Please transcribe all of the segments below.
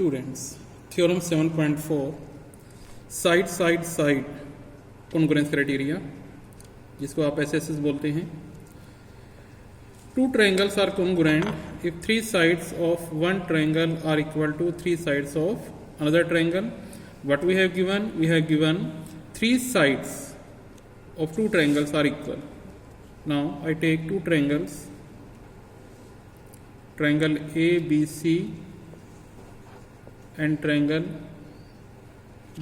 Students, theorem 7.4 side side side congruence criteria, जिसको आप SSS बोलते हैं। Two triangles are congruent if three sides of one triangle are equal to three sides of another triangle. What we have given? We have given three sides of two triangles are equal. Now I take two triangles, triangle ABC and triangle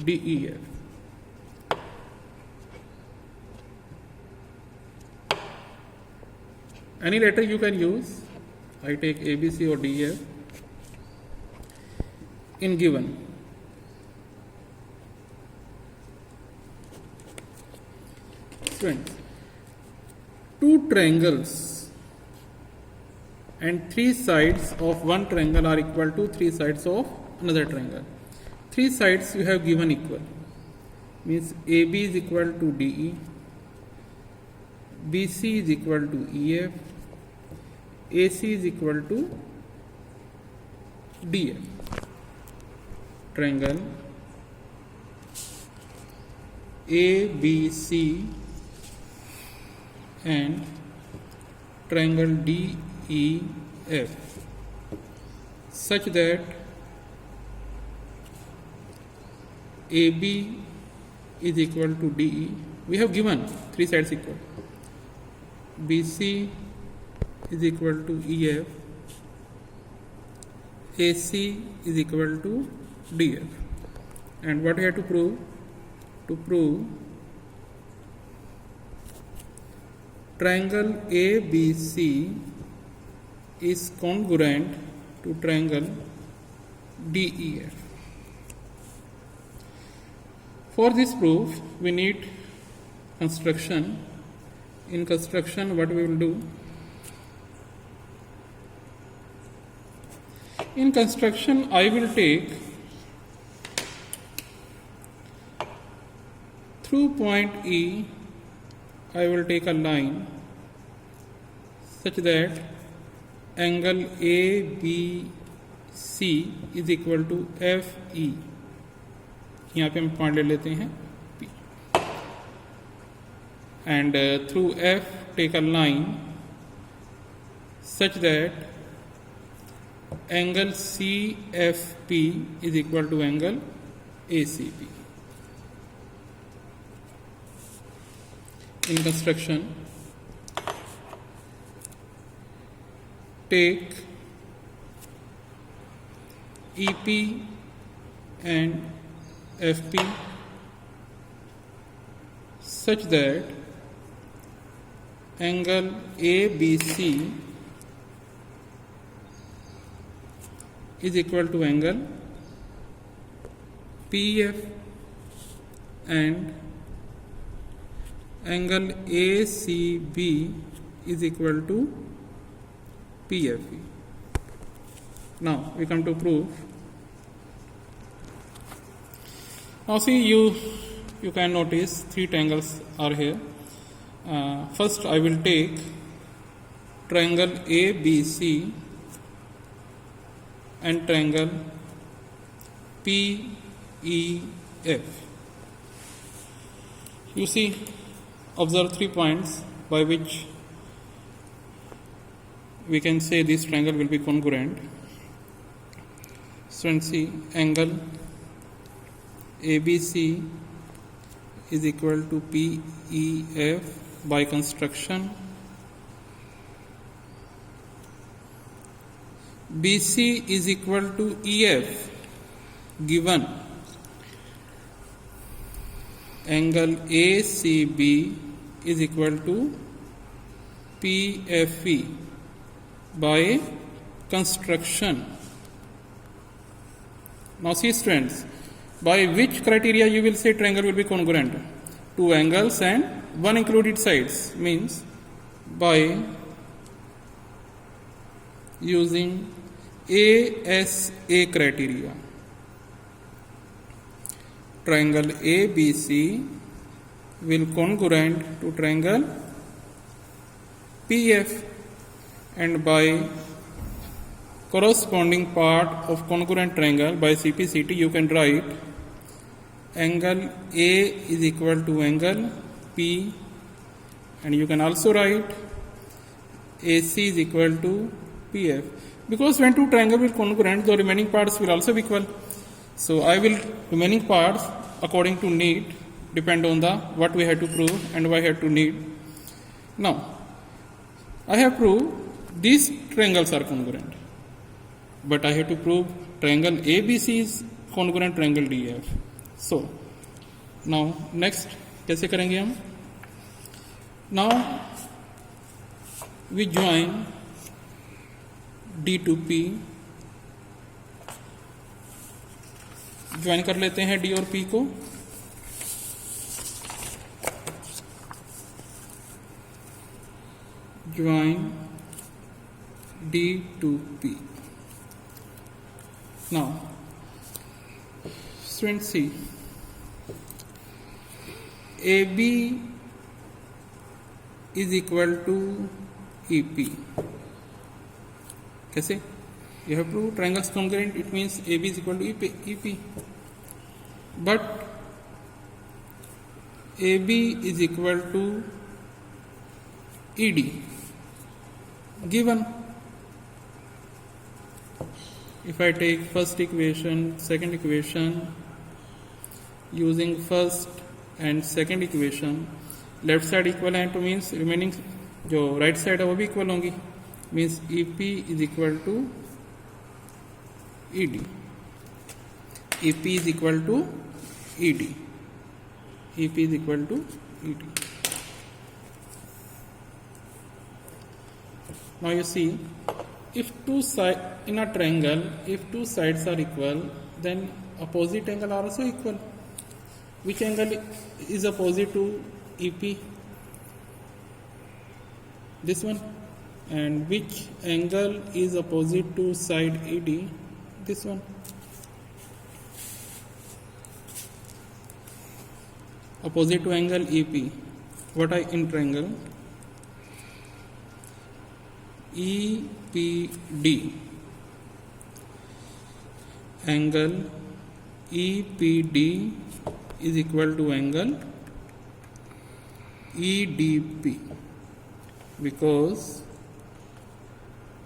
DEF. Any letter you can use. I take ABC or DEF in given. Friends, two triangles and three sides of one triangle are equal to three sides of another triangle. Three sides you have given equal, means AB is equal to DE, BC is equal to EF, AC is equal to DF. Triangle ABC and triangle DEF such that AB is equal to DE. We have given three sides equal. BC is equal to EF, AC is equal to DF. And what we have to prove? To prove triangle ABC is congruent to triangle DEF. For this proof, we need construction. In construction, what we will do? In construction, I will take through point E, I will take a line such that angle ABC is equal to FE. यहाँ पे हम point ले लेते हैं P. And through F take a line such that angle CFP is equal to angle ACP. In construction, take EP and FP such that angle ABC is equal to angle PF and angle ACB is equal to PFE. Now we come to proof. Now see, you can notice three triangles are here. First I will take triangle ABC and triangle PEF. You see, observe 3 points by which we can say this triangle will be congruent. So and see, angle ABC is equal to PEF by construction. BC is equal to EF given angle ACB is equal to PFE by construction. Now see students, by which criteria you will say triangle will be congruent? Two angles and one included sides, means by using ASA criteria. Triangle ABC will congruent to triangle PF, and by corresponding part of congruent triangle by CPCT, you can write angle A is equal to angle P, and you can also write AC is equal to PF, because when two triangles will congruent, the remaining parts will also be equal. So I will remaining parts according to need depend on the what we have to prove and what I have to need. Now I have proved these triangles are congruent, but I have to prove triangle ABC is congruent triangle DF. So now next कैसे करेंगे हम? Now we join D to P, join कर लेते हैं D और P को. Join D to P. Now student see, AB is equal to EP. कैसे? You have proved triangles congruent, it means AB is equal to EP. But AB is equal to ED. Given, if I take first equation, second equation, using first and second equation, left side equal है तो means remaining जो right side है वो भी equal होंगी, means EP is equal to ED, EP is equal to ED, EP is equal to ED. Now you see, if two sides in a triangle, if two sides are equal, then opposite angle are also equal. Which angle is opposite to EP? This one. And which angle is opposite to side ED? This one. Opposite to angle EP. What are in triangle? EPD. Angle EPD is equal to angle EDP, because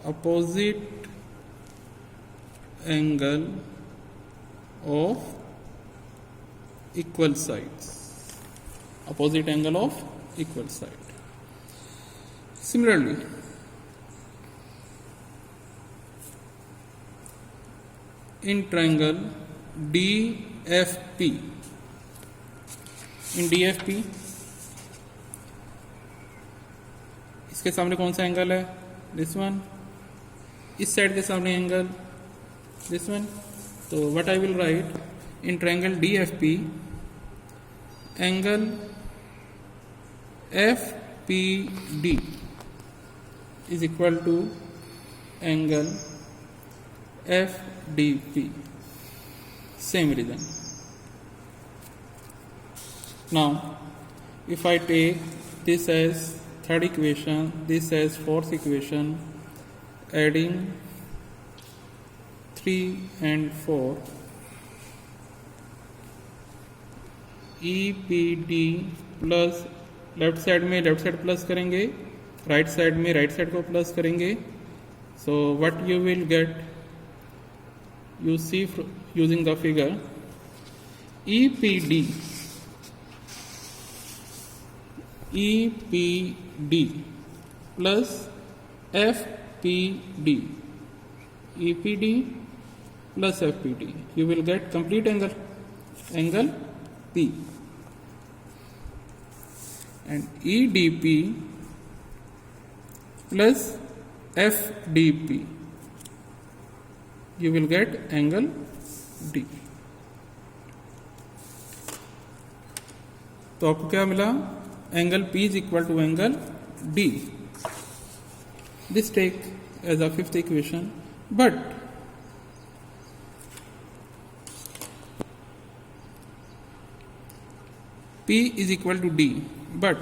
opposite angle of equal sides, opposite angle of equal side. Similarly, in triangle DFP, in DFP इसके सामने कौन सा angle है? This one. इस side के सामने angle this one. तो what I will write in triangle DFP, angle FPD is equal to angle FDP. Same reason. Now if I take this as third equation, this as fourth equation, adding 3 and 4, EPD plus left side में left side plus करेंगे, right side में right side को plus करेंगे. So what you will get, you see using the figure, EPD plus FPD, EPD plus FPD, you will get complete angle P, and EDP plus FDP, you will get angle D. तो आपको क्या मिला? Angle P is equal to angle D. This take as a fifth equation, but P is equal to D. But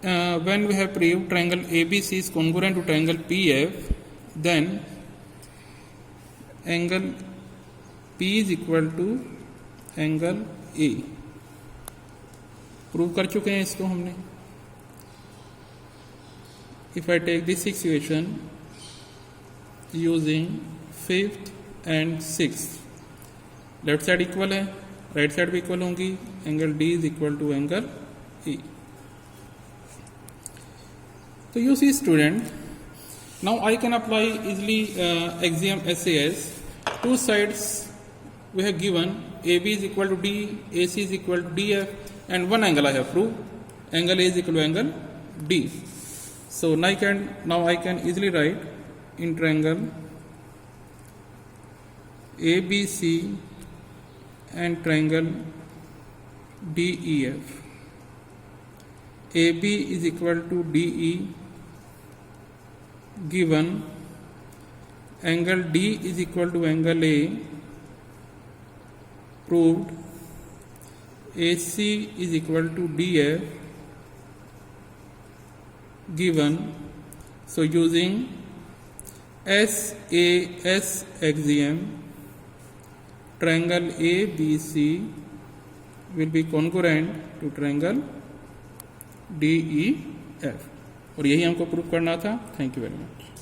when we have proved triangle ABC is congruent to triangle PF, then angle P is equal to angle A। Prove कर चुके हैं इसको हमने। If I take this equation using 5th and 6th, left side equal है, right side भी equal होंगी, angle D is equal to angle E। तो you see student, now I can apply easily axiom SAS. Two sides we have given, AB is equal to D, AC is equal to DF, and one angle I have proved, angle A is equal to angle D. So now I can easily write in triangle ABC and triangle DEF. AB is equal to DE given angle D is equal to angle A, proved AC is equal to DF given. So using SAS axiom, triangle ABC will be congruent to triangle DEF। और यही हमको prove करना था। Thank you very much.